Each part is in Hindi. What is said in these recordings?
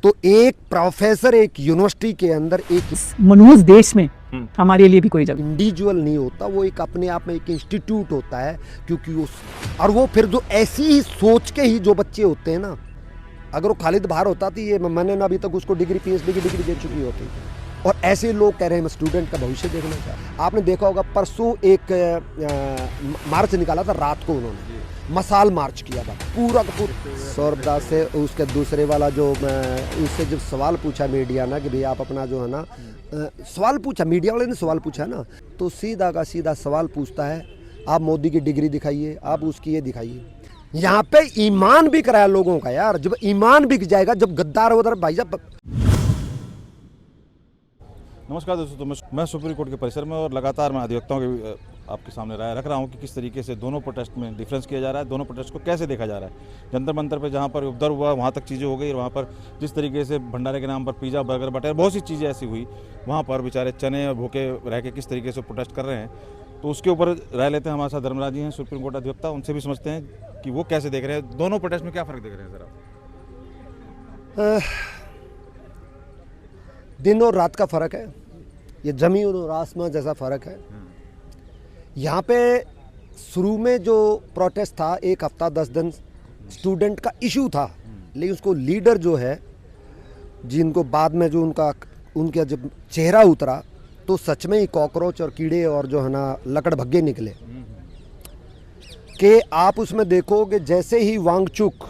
तो एक प्रोफेसर एक यूनिवर्सिटी के अंदर एक मनहूस देश में हमारे लिए भी कोई जगह इंडिविजुअल नहीं होता, वो एक अपने आप में एक इंस्टीट्यूट होता है। क्योंकि वो फिर जो ऐसी ही सोच के ही जो बच्चे होते हैं ना, अगर वो खालिद बाहर होता तो ये मैंने ना अभी तक उसको डिग्री पीएचडी की डिग्री दे चुकी होती। और ऐसे लोग कह रहे हैं मैं स्टूडेंट का भविष्य देखना चाहता। आपने देखा होगा परसों एक मार्च निकाला था, रात को उन्होंने मसाल मार्च किया था पूरा का पूरा। सौरभ दास से उसके दूसरे वाला जो उससे जब सवाल पूछा मीडिया ना कि भाई आप अपना जो है ना सवाल पूछा, मीडिया वाले ने सवाल पूछा ना, तो सीधा का सीधा सवाल पूछता है आप मोदी की डिग्री दिखाइए, आप उसकी ये दिखाइए। यहाँ पे ईमान बिक रहा है लोगों का यार। जब ईमान बिक जाएगा, जब गद्दार उधर भाई साहब। नमस्कार दोस्तों, तो मैं सुप्रीम कोर्ट के परिसर में और लगातार मैं अधिवक्ताओं के आपके सामने राय रख रहा हूं कि किस तरीके से दोनों प्रोटेस्ट में डिफरेंस किया जा रहा है, दोनों प्रोटेस्ट को कैसे देखा जा रहा है। जंतर मंतर पे जहां पर उपद्रव हुआ वहां तक चीज़ें हो गई, और वहां पर जिस तरीके से भंडारे के नाम पर पिज़्ज़ा बर्गर बटर बहुत सी चीज़ें ऐसी हुई, वहाँ पर बेचारे चने और भूखे रह के किस तरीके से प्रोटेस्ट कर रहे हैं, तो उसके ऊपर राय लेते हैं। हमारे साथ धर्मराज जी हैं, सुप्रीम कोर्ट अधिवक्ता, उनसे भी समझते हैं कि वो कैसे देख रहे हैं दोनों प्रोटेस्ट में, क्या फ़र्क देख रहे हैं ज़रा। दिन और रात का फ़र्क है, ये ज़मीन और आसमान जैसा फ़र्क है। यहाँ पे शुरू में जो प्रोटेस्ट था, एक हफ्ता 10 दिन स्टूडेंट का इशू था, लेकिन उसको लीडर जो है, जिनको बाद में जो उनका जब चेहरा उतरा तो सच में ही कॉकरोच और कीड़े और जो है ना लकड़ भग्गे निकले। कि आप उसमें देखोगे जैसे ही वांगचुक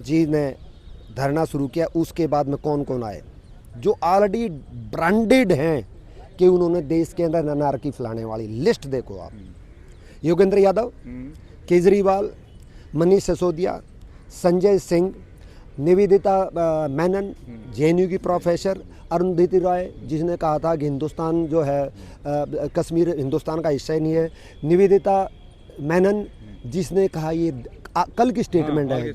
जी ने धरना शुरू किया, उसके बाद में कौन कौन आए जो ऑलरेडी ब्रांडेड हैं कि उन्होंने देश के अंदर अनारकी फैलाने वाली लिस्ट देखो आप। योगेंद्र यादव, केजरीवाल, मनीष सिसोदिया, संजय सिंह, निवेदिता मेनन, जेएनयू की प्रोफेसर, अरुंधति रॉय जिसने कहा था कि हिंदुस्तान जो है कश्मीर हिंदुस्तान का हिस्सा ही नहीं है, निवेदिता मेनन जिसने कहा ये कल की स्टेटमेंट है,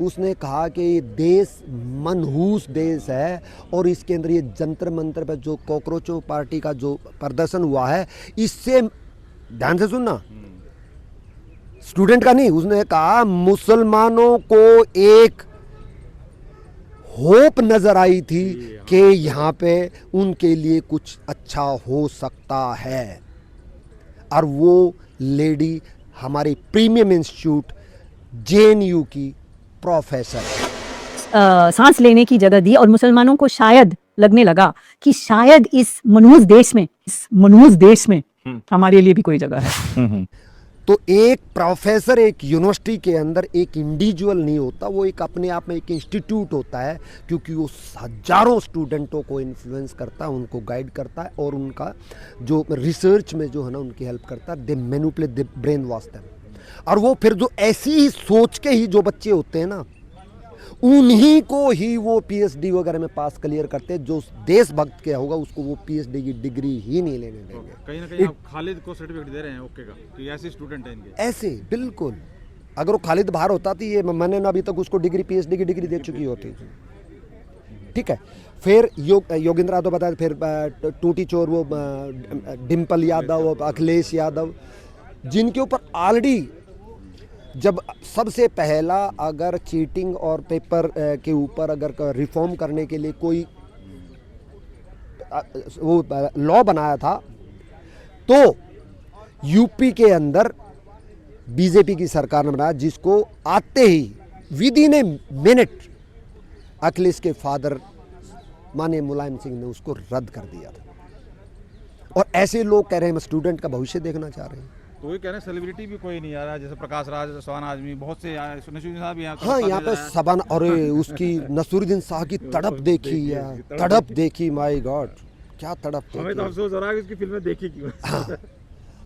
उसने कहा कि ये देश मनहूस देश है और इसके अंदर ये जंतर मंतर पर जो कॉकरोचों पार्टी का जो प्रदर्शन हुआ है, इससे ध्यान से सुनना, स्टूडेंट का नहीं, उसने कहा मुसलमानों को एक होप नजर आई थी कि यहाँ पे उनके लिए कुछ अच्छा हो सकता है। और वो लेडी हमारी प्रीमियम इंस्टीट्यूट जेएनयू की प्रोफेसर सांस लेने की जगह दी, और मुसलमानों को शायद लगने लगा कि शायद इस मनहूस देश में हमारे लिए भी कोई जगह है। तो एक प्रोफेसर एक यूनिवर्सिटी के अंदर एक इंडिविजुअल नहीं होता, वो एक अपने आप में एक इंस्टीट्यूट होता है। क्योंकि वो हजारों स्टूडेंटों को इन्फ्लुएंस करता है, उनको गाइड करता है और उनका जो रिसर्च में जो है ना उनकी हेल्प करता है। They manipulate the brain wash them. और वो फिर जो ऐसी ही सोच के ही जो बच्चे होते हैं ना, उन्हीं को ही वो पीएचडी वगैरह में पास क्लियर करते हैं। जो देशभक्त के होगा उसको वो पीएचडी की डिग्री ही नहीं लेने देंगे। कहीं ना कहीं आप खालिद को सर्टिफिकेट दे रहे हैं ओके का कि ऐसे स्टूडेंट हैं इनके। ऐसे बिल्कुल, अगर वो खालिद बाहर होता तो ये मैंने ना अभी तक उसको डिग्री पीएचडी की डिग्री दे चुकी होती। ठीक है, फिर योगेंद्र यादव बताया, फिर टूटी चोर वो डिम्पल यादव, अखिलेश यादव, जिनके ऊपर ऑलरेडी जब सबसे पहला अगर चीटिंग और पेपर के ऊपर अगर रिफॉर्म करने के लिए कोई वो लॉ बनाया था, तो यूपी के अंदर बीजेपी की सरकार ने बनाया, जिसको आते ही within a minute Akhilesh के फादर माननीय मुलायम सिंह ने उसको रद्द कर दिया था। और ऐसे लोग कह रहे हैं मैं स्टूडेंट का भविष्य देखना चाह रहे हैं। तो ये कह रहे हैं सेलिब्रिटी भी कोई नहीं आ रहा, जैसे प्रकाश राज, सवान आजमी, बहुत से नसीरुद्दीन साहब भी यहाँ। हाँ, यहाँ पे सबान और उसकी नसीरुद्दीन साहब की तड़प देखी यार, तड़प देखी, माय गॉड क्या तड़प देखी। हमें तो अफसोस हो रहा है कि उसकी फिल्में देखी क्यों। हाँ,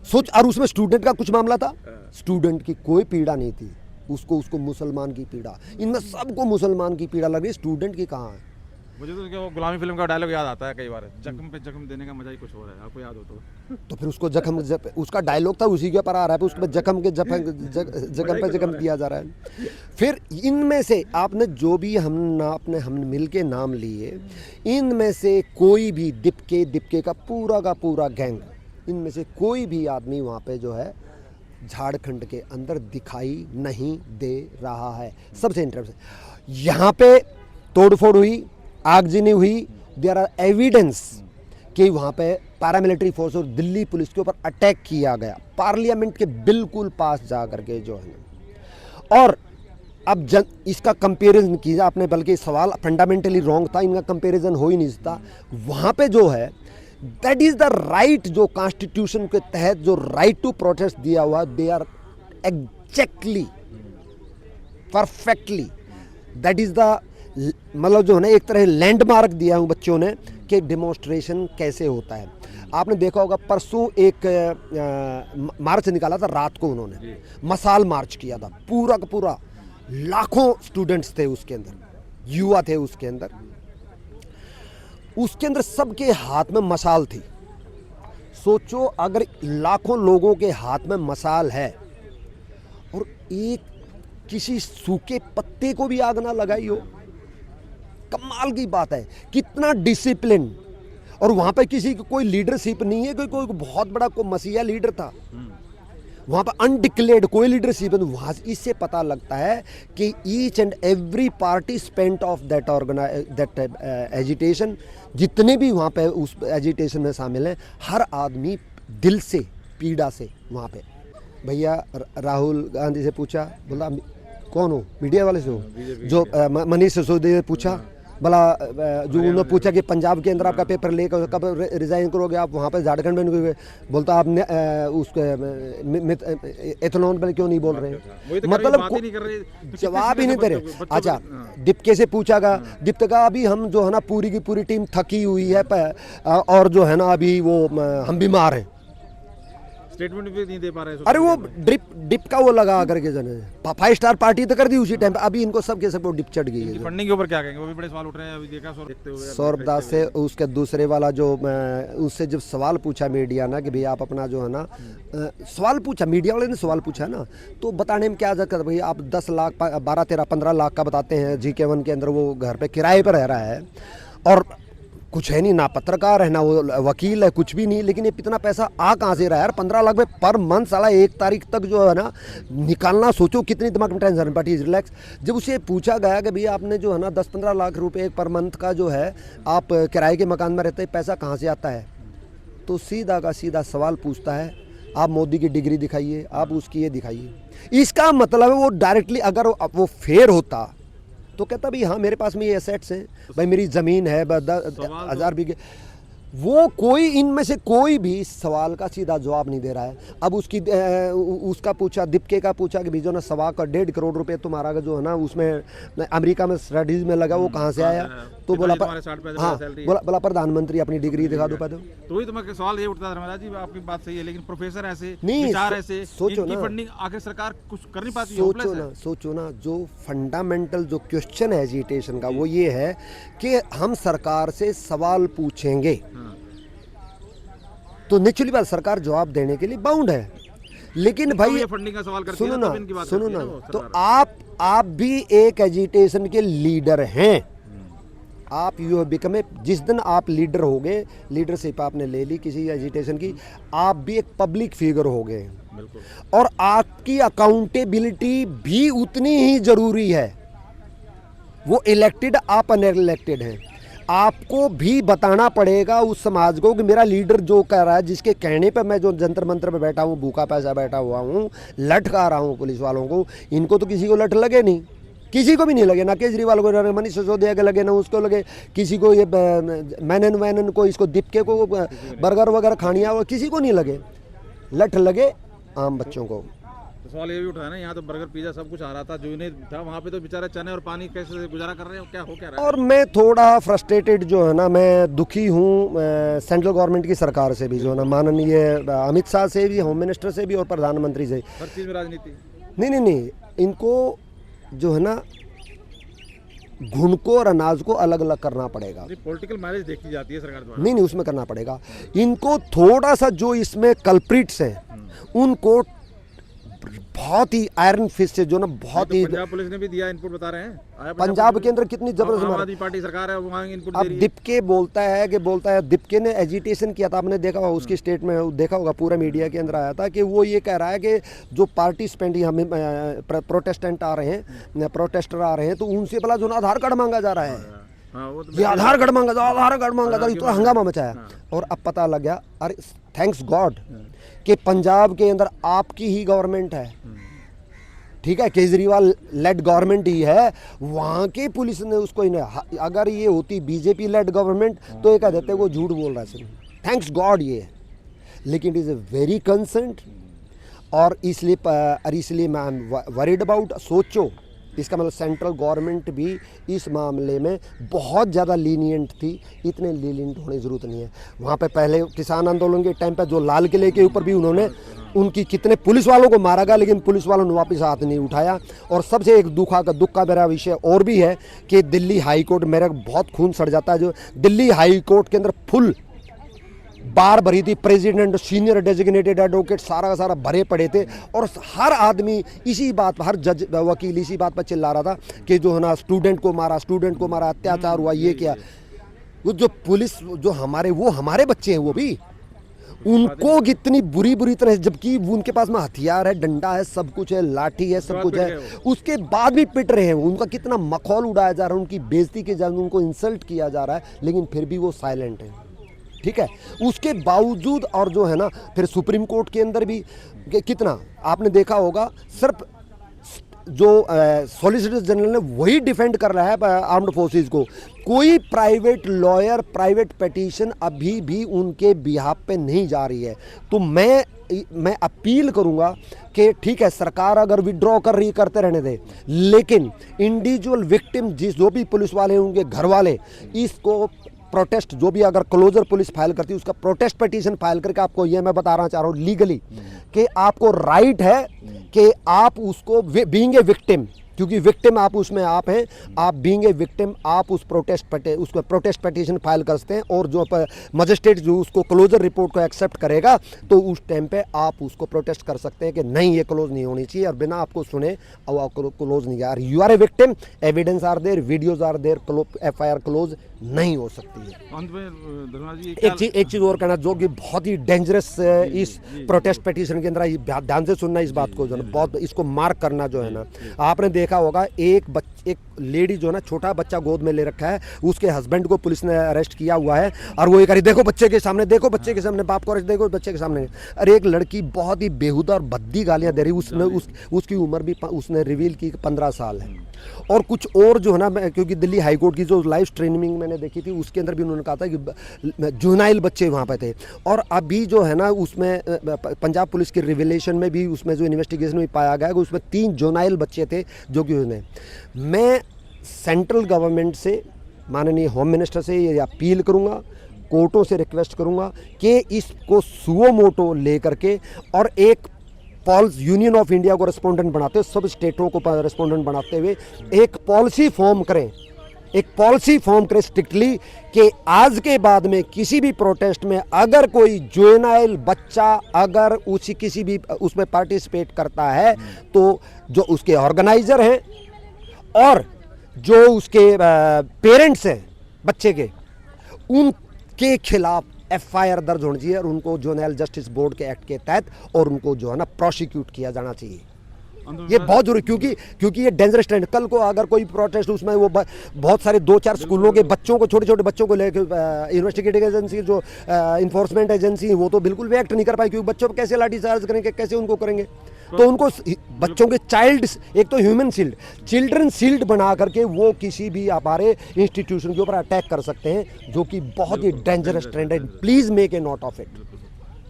सोच। और उसमें स्टूडेंट का कुछ मामला था, स्टूडेंट की कोई पीड़ा नहीं थी, उसको मुसलमान की पीड़ा, इनमें सबको मुसलमान की पीड़ा लग रही, स्टूडेंट की कहाँ है। मुझे तो क्या वो गुलामी फिल्म का डायलॉग याद आता है कई बार, जख्म पे जख्म देने का मजा ही कुछ हो रहा है, आपको याद हो तो फिर उसको उसका डायलॉग था उसी के ऊपर आ रहा है, उसके बाद जख्म पे जख्म दिया जा रहा है। फिर इनमें से आपने जो भी हम मिल के नाम लिए, इनमें से कोई भी दिपके का पूरा गैंग, इनमें से कोई भी आदमी वहाँ पे जो है झारखंड के अंदर दिखाई नहीं दे रहा है। सबसे इंटरेस्टिंग यहाँ पे तोड़फोड़ हुई, आगजनी हुई, देयर आर एविडेंस कि वहाँ पे पैरामिलिट्री फोर्स और दिल्ली पुलिस के ऊपर अटैक किया गया, पार्लियामेंट के बिल्कुल पास जा करके जो है। और अब इसका कंपैरिजन कीजिए आपने, बल्कि सवाल फंडामेंटली रॉन्ग था, इनका कंपैरिजन हो ही नहीं सकता। वहाँ पे जो है दैट इज़ द राइट, जो कॉन्स्टिट्यूशन के तहत जो राइट टू प्रोटेस्ट दिया हुआ, they are exactly perfectly, that is the, मतलब जो है ना एक तरह लैंडमार्क दिया हूँ बच्चों ने कि डेमोन्स्ट्रेशन कैसे होता है। आपने देखा होगा परसों एक मार्च निकाला था रात को, उन्होंने मसाल मार्च किया था, पूरा का पूरा लाखों स्टूडेंट्स थे उसके अंदर, युवा थे उसके अंदर, उसके अंदर सबके हाथ में मसाल थी। सोचो अगर लाखों लोगों के हाथ में मसाल है और एक किसी सूखे पत्ते को भी आग ना लगाई हो, कमाल की बात है, कितना डिसिप्लिन। और वहां पे किसी की कोई लीडरशिप नहीं है, कोई बहुत बड़ा कोई मसीहा लीडर था, वहाँ पर अनडिक्लेयर्ड कोई लीडरशिप है। वहाँ इससे पता लगता है कि each and every participant of that agitation, जितने भी वहाँ पे उस एजिटेशन में शामिल हैं, हर आदमी दिल से पीड़ा से वहाँ पे। भैया राहुल गांधी से पूछा, बोला कौन हो, मीडिया वाले से हो, जो मनीष सिसोदिया से पूछा, भला जो उन्होंने पूछा कि पंजाब के अंदर आपका पेपर लेकर कब रिजाइन करोगे आप, वहाँ पे झारखंड में नहीं गए, बोलता आपने उसके एथेनॉल पर क्यों नहीं बोल रहे, मतलब जवाब ही नहीं दे रहे। अच्छा, दीपके से पूछागा, दीपके का अभी हम जो है ना पूरी की पूरी टीम थकी हुई है और जो है ना अभी वो हम बीमार हैं, स्टेटमेंट भी नहीं दे पा रहे। अरे वो डिप का वो लगा करके जने 5 स्टार पार्टी तो कर दी उसी टाइम पे, अभी इनको सबके सब डिप चढ़ गई है। फंडिंग के ऊपर क्या कहेंगे, वो भी बड़े सवाल उठ रहे हैं, अभी देखा देखते हुए सौरभ दास से उसके दूसरे वाला जो उससे जब सवाल पूछा मीडिया ना कि भाई आप अपना जो है ना सवाल पूछा, मीडिया वाले ने सवाल पूछा ना, तो बताने में क्या जरूरत, भाई आप 10 लाख 12 13 15 लाख का बताते हैं, GK1 के अंदर वो घर पे किराए पर रह रहा है और कुछ है नहीं, ना पत्रकार है ना वो वकील है, कुछ भी नहीं, लेकिन ये इतना पैसा आ कहाँ से रहा है यार, 15 लाख में पर मंथ, साला 1 तारीख तक जो है ना निकालना, सोचो कितनी दिमाग में टेंशन। But is relax. जब उसे पूछा गया कि भैया आपने जो है ना 10-15 लाख रुपए पर मंथ का जो है आप किराए के मकान में रहते हैं, पैसा कहाँ से आता है, तो सीधा का सीधा सवाल पूछता है, आप मोदी की डिग्री दिखाइए, आप उसकी ये दिखाइए। इसका मतलब है वो डायरेक्टली, अगर वो फेयर होता तो कहता भाई हाँ मेरे पास में ये एसेट्स हैं, भाई मेरी ज़मीन है 10,000 बीघे, वो कोई इनमें से कोई भी सवाल का सीधा जवाब नहीं दे रहा है। अब उसका पूछा, दीपके का पूछा कि जो ना 1.25 करोड़ रुपए तुम्हारा जो है ना उसमें अमेरिका में स्टडीज में लगा, वो कहाँ से आया, तो बोला हाँ, बोला प्रधानमंत्री अपनी डिग्री दिखा दो। तो वही तुम्हारा सवाल ये उठता है धर्मराज जी, आपकी बात सही है, लेकिन प्रोफेसर ऐसे नहीं, विचार ऐसे, सोचो ना, फंडिंग आखिर सरकार कुछ कर नहीं पाती। सोचो ना, जो फंडामेंटल जो क्वेश्चन है एजिटेशन का वो ये है कि हम सरकार से सवाल पूछेंगे तो नेचुरली बात सरकार जवाब देने के लिए बाउंड है, लेकिन भाई फंडिंग का सवाल सुनो ना, तो आप भी एक एजिटेशन के लीडर हैं, आप यू बिकम ए, जिस दिन आप लीडर हो गए, लीडरशिप आपने ले ली किसी एजिटेशन की, आप भी एक पब्लिक फिगर हो गए, और आपकी अकाउंटेबिलिटी भी उतनी ही जरूरी है। वो इलेक्टेड, आप अनइलेक्टेड हैं, आपको भी बताना पड़ेगा उस समाज को कि मेरा लीडर जो कह रहा है, जिसके कहने पे मैं जो जंतर मंतर पे बैठा हूँ, भूखा पैसा बैठा हुआ हूँ, लट खा रहा हूँ पुलिस वालों को, इनको तो किसी को लट लगे नहीं, किसी को भी नहीं लगे, ना केजरीवाल को, ना मनीष सिसोदिया के लगे, ना उसको लगे, किसी को ये मैनन को, इसको दीपके को बर्गर वगैरह खानिया हुआ, किसी को नहीं लगे, लट लगे आम बच्चों को। तो सवाल ये भी उठा है ना, यहाँ तो बर्गर पिज्जा सब कुछ आ रहा था, जो इन्हें था वहाँ पे तो बेचारे चने और पानी कैसे गुजारा कर रहे हो, क्या हो क्या रहा है। और मैं थोड़ा फ्रस्ट्रेटेड जो है ना, मैं दुखी हूँ सेंट्रल गवर्नमेंट की सरकार से भी, जो है ना माननीय अमित शाह से भी, होम मिनिस्टर से भी और प्रधानमंत्री से। हर चीज़ में राजनीति नहीं, इनको जो है ना घुन को और अनाज को अलग अलग करना पड़ेगा। पॉलिटिकल मैरिज देखी जाती है सरकार द्वारा। नहीं, उसमें करना पड़ेगा। इनको थोड़ा सा जो इसमें कल्प्रिट्स हैं उनको बहुत ही आयरन फिस्ट से जो ना बहुत ही, पंजाब पुलिस ने भी दिया इनपुट, बता रहे हैं पंजाब के अंदर कितनी जबरदस्त आम आदमी पार्टी सरकार है, वहाँ इनपुट दे अब रही है। दीपके बोलता है दीपके ने एजिटेशन किया था, आपने देखा होगा उसकी स्टेट में, देखा होगा पूरा मीडिया के अंदर आया था कि वो ये कह रहा है कि जो पार्टिसिपेंट हमें प्रोटेस्टेंट आ रहे हैं, प्रोटेस्टर आ रहे हैं, तो उनसे भला जो ना आधार कार्ड मांगा जा रहा है। हाँ, वो तो ये आधार कार्ड मांगा था, आधार कार्ड मांगा था, हाँ, इतना हंगामा मचाया। और अब पता लग गया, अरे थैंक्स गॉड कि पंजाब के अंदर आपकी ही गवर्नमेंट है, ठीक है, केजरीवाल लेड गवर्नमेंट ही है, वहाँ की पुलिस ने उसको अगर ये होती बीजेपी लेड गवर्नमेंट तो ये कह देते वो झूठ बोल रहा है सिर्फ। थैंक्स गॉड ये है, लेकिन it is a very concerned, और इसलिए मैं वरीड अबाउट। सोचो, इसका मतलब सेंट्रल गवर्नमेंट भी इस मामले में बहुत ज़्यादा लीनियंट थी, इतने लीनियंट होने की ज़रूरत नहीं है। वहाँ पे पहले किसान आंदोलन के टाइम पे जो लाल किले के ऊपर भी उन्होंने उनकी कितने पुलिस वालों को मारा गया, लेकिन पुलिस वालों ने वापस हाथ नहीं उठाया। और सबसे एक दुख का मेरा विषय और भी है कि दिल्ली हाई कोर्ट, मेरा बहुत खून सड़ जाता है, जो दिल्ली हाई कोर्ट के अंदर फुल बार भरी थी, प्रेसिडेंट, सीनियर डेजिग्नेटेड एडवोकेट सारा का सारा भरे पड़े थे, और हर आदमी इसी बात पर, हर जज वकील इसी बात पर चिल्ला रहा था कि जो है ना स्टूडेंट को मारा, अत्याचार हुआ, ये क्या। वो जो पुलिस जो हमारे बच्चे हैं, वो भी उनको कितनी बुरी तरह, जबकि उनके पास में हथियार है, डंडा है, सब कुछ है, लाठी है, सब कुछ है, उसके बाद भी पिट रहे हैं। उनका कितना मखौल उड़ाया जा रहा है, उनकी बेइज्जती के जा, उनको इंसल्ट किया जा रहा है, लेकिन फिर भी वो साइलेंट है, ठीक है। उसके बावजूद, और जो है ना फिर सुप्रीम कोर्ट के अंदर भी कितना आपने देखा होगा, सिर्फ जो सॉलिसिटर जनरल ने वही डिफेंड कर रहा है आर्म्ड फोर्सेस को, कोई प्राइवेट लॉयर, प्राइवेट पिटीशन अभी भी उनके बिहाफ पे नहीं जा रही है। तो मैं अपील करूंगा कि ठीक है, सरकार अगर विड्रॉ कर रही, करते रहने दे, लेकिन इंडिविजुअल विक्टिम जो भी पुलिस वाले हैं, उनके घर वाले, इसको प्रोटेस्ट, जो भी अगर क्लोजर पुलिस फाइल करती है, उसका प्रोटेस्ट पिटीशन फाइल करके, आपको ये मैं बताना चाह रहा हूँ लीगली कि आपको राइट है कि आप उसको बीइंग ए विक्टिम, क्योंकि विक्टिम आप उसमें आप हैं, आप बीइंग ए विक्टिम आप उस प्रोटेस्ट पिटीशन फाइल कर सकते हैं, और जो मजिस्ट्रेट जो उसको क्लोजर रिपोर्ट को एक्सेप्ट करेगा, तो उस टाइम पे आप उसको प्रोटेस्ट कर सकते हैं कि नहीं, ये क्लोज नहीं होनी चाहिए, और बिना आपको सुने और आपको क्लोज नहीं यार, you are a victim, evidence are there, videos are there, FIR close नहीं हो सकती है। अंत में धर्मराज जी एक चीज और कहना, जो कि बहुत ही डेंजरस इस प्रोटेस्ट पिटीशन के अंदर, ध्यान से सुनना इस बात को, जो है बहुत इसको मार्क करना, जो है ना, आपने देखा होगा एक लेडी जो है ना, छोटा बच्चा गोद में ले रखा है, उसके हस्बैंड को पुलिस ने अरेस्ट किया हुआ है, और वो ये करी, देखो बच्चे के सामने, देखो बच्चे के सामने, बाप को अरेस्ट, देखो बच्चे के सामने। अरे एक लड़की बहुत ही बेहुदा और भद्दी गालियां दे रही, उसकी उम्र भी उसने रिवील की 15 साल है। और कुछ और जो है ना, क्योंकि दिल्ली हाई कोर्ट की जो लाइव स्ट्रीमिंग मैंने देखी थी, उसके अंदर भी उन्होंने कहा था कि जुनाइल बच्चे वहाँ पे थे, और अभी जो है ना उसमें पंजाब पुलिस की रिविलेशन में भी, उसमें जो इन्वेस्टिगेशन में पाया गया कि उसमें 3 जुनाइल बच्चे थे, जो कि उसने, मैं सेंट्रल गवर्नमेंट से, माननीय होम मिनिस्टर से ये अपील करूँगा, कोर्टों से रिक्वेस्ट करूँगा कि इसको सुओ मोटो ले करके, और एक यूनियन ऑफ इंडिया को रेस्पोंडेंट बनाते हुए, सब स्टेटों को रेस्पोंडेंट बनाते हुए एक पॉलिसी फॉर्म करें, स्ट्रिक्टली कि आज के बाद में किसी भी प्रोटेस्ट में अगर कोई जुवेनाइल बच्चा अगर उसी किसी भी उसमें पार्टिसिपेट करता है, तो जो उसके ऑर्गेनाइजर हैं और जो उसके पेरेंट्स हैं बच्चे के, उनके खिलाफ FIR दर्ज होनी चाहिए, और उनको जुवेनाइल जस्टिस बोर्ड के एक्ट के तहत, और उनको जो है ना प्रोसिक्यूट किया जाना चाहिए। ये बहुत जरूरी, क्योंकि ये डेंजरस ट्रेंड, कल को अगर कोई प्रोटेस्ट, उसमें वो बहुत सारे 2-4 स्कूलों के बच्चों को, छोटे बच्चों को लेकर इन्वेस्टिगेटिंग एजेंसी, जो इन्फोर्समेंट एजेंसी, वो तो बिल्कुल भी एक्ट नहीं कर पाई, क्योंकि बच्चों पर कैसे लाठी चार्ज करेंगे, कैसे उनको करेंगे। तो उनको बच्चों के एक तो ह्यूमन शील्ड, चिल्ड्रन शील्ड बना करके वो किसी भी हमारे इंस्टीट्यूशन के ऊपर अटैक कर सकते हैं, जो कि बहुत ही डेंजरस ट्रेंड है। Please make a note of it.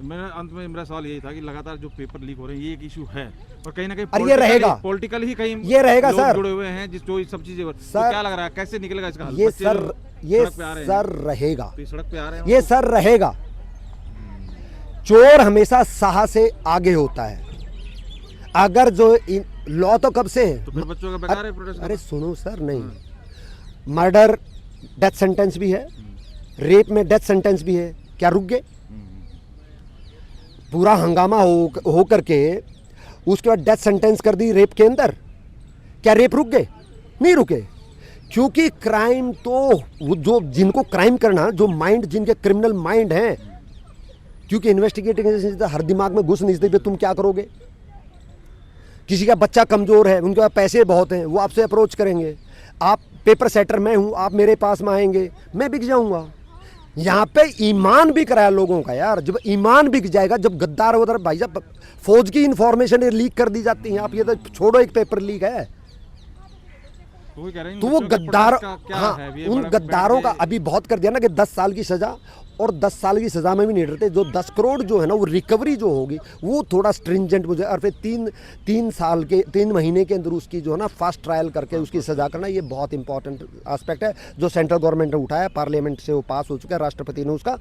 मेरा अंत में मेरा सवाल यही था कि लगातार जो पेपर लीक हो रहे हैं, ये एक इशू है, और कहीं ना कहीं ये रहेगा, पॉलिटिकल ही कहीं ये रहेगा सर, जुड़े हुए हैं जो सब चीजें। सर, तो क्या लग रहा है, कैसे निकलेगा इसका? ये सर रहेगा, सड़क पे आ रहे हैं, ये सर रहेगा। चोर हमेशा साह से आगे होता है। अगर जो लॉ तो कब से है, तो फिर बच्चों का बेकार है प्रोटेस्ट। अरे सुनो सर, नहीं, मर्डर डेथ सेंटेंस भी है, रेप में डेथ सेंटेंस भी है, क्या रुक गए? पूरा हंगामा हो करके उसके बाद डेथ सेंटेंस कर दी रेप के अंदर, क्या रेप रुक गए? नहीं रुके, क्योंकि क्राइम तो जो जिनको क्राइम करना, जो माइंड, जिनके क्रिमिनल माइंड हैं, क्योंकि इन्वेस्टिगेटिंग एजेंसी हर दिमाग में घुस नहीं सकती, तुम क्या करोगे? किसी का बच्चा कमजोर है, उनके पास पैसे बहुत हैं, वो आपसे अप्रोच करेंगे, आप पेपर सेटर मैं हूँ, आप मेरे पास में आएंगे, मैं बिक जाऊंगा। यहाँ पे ईमान बिक रहा है लोगों का यार। जब ईमान बिक जाएगा, जब गद्दार उधर भाई साहब फौज की इंफॉर्मेशन लीक कर दी जाती है, आप ये तो छोड़ो एक पेपर लीक है, तो वो गद्दार, हाँ उन गद्दारों का अभी बहुत कर दिया ना कि 10 साल की सजा, और 10 साल की सजा में भी नहीं डरते। जो 10 करोड़ जो है ना, वो रिकवरी जो होगी वो थोड़ा स्ट्रिंजेंट मुझे, और फिर 3 महीने के अंदर उसकी जो है ना फास्ट ट्रायल करके उसकी सजा करना, ये बहुत इंपॉर्टेंट एस्पेक्ट है जो सेंट्रल गवर्नमेंट ने उठाया। पार्लियामेंट से वो पास हो चुका है, राष्ट्रपति ने उसका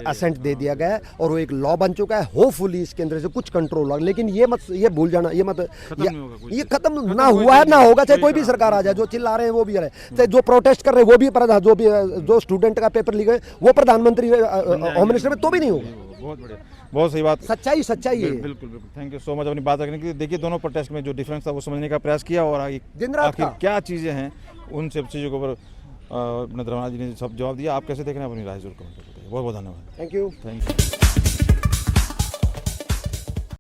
असेंट दे दिया गया है और वो एक लॉ बन चुका है। होपफुली इसके अंदर से कुछ कंट्रोल होगा, लेकिन ये भूल जाना, ये मत ये खत्म ना हुआ है ना होगा, चाहे कोई भी सरकार आ जाए। जो चिल्ला रहे हैं वो भी आ रहे हैं, चाहे जो प्रोटेस्ट कर रहे हैं वो भी, जो स्टूडेंट का पेपर लीक है वो प्रधानमंत्री होम मिनिस्टर में तो भी नहीं होगा। बहुत बढ़िया, बहुत सही बात, सच्चाई है। बिल्कुल बिल्कुल, थैंक यू सो मच अपनी बात रखने के लिए। देखिए दोनों प्रोटेस्ट में जो डिफरेंस था वो समझने का प्रयास किया, और दिन रात आखिर का। क्या चीज़ें हैं उन सब चीज़ों के ऊपर अपने धर्मराज जी ने सब जवाब दिया। आप कैसे देख रहे हैं अपनी राय जरूर कमेंट करके बताइए। बहुत बहुत धन्यवाद, थैंक यू। Thank you.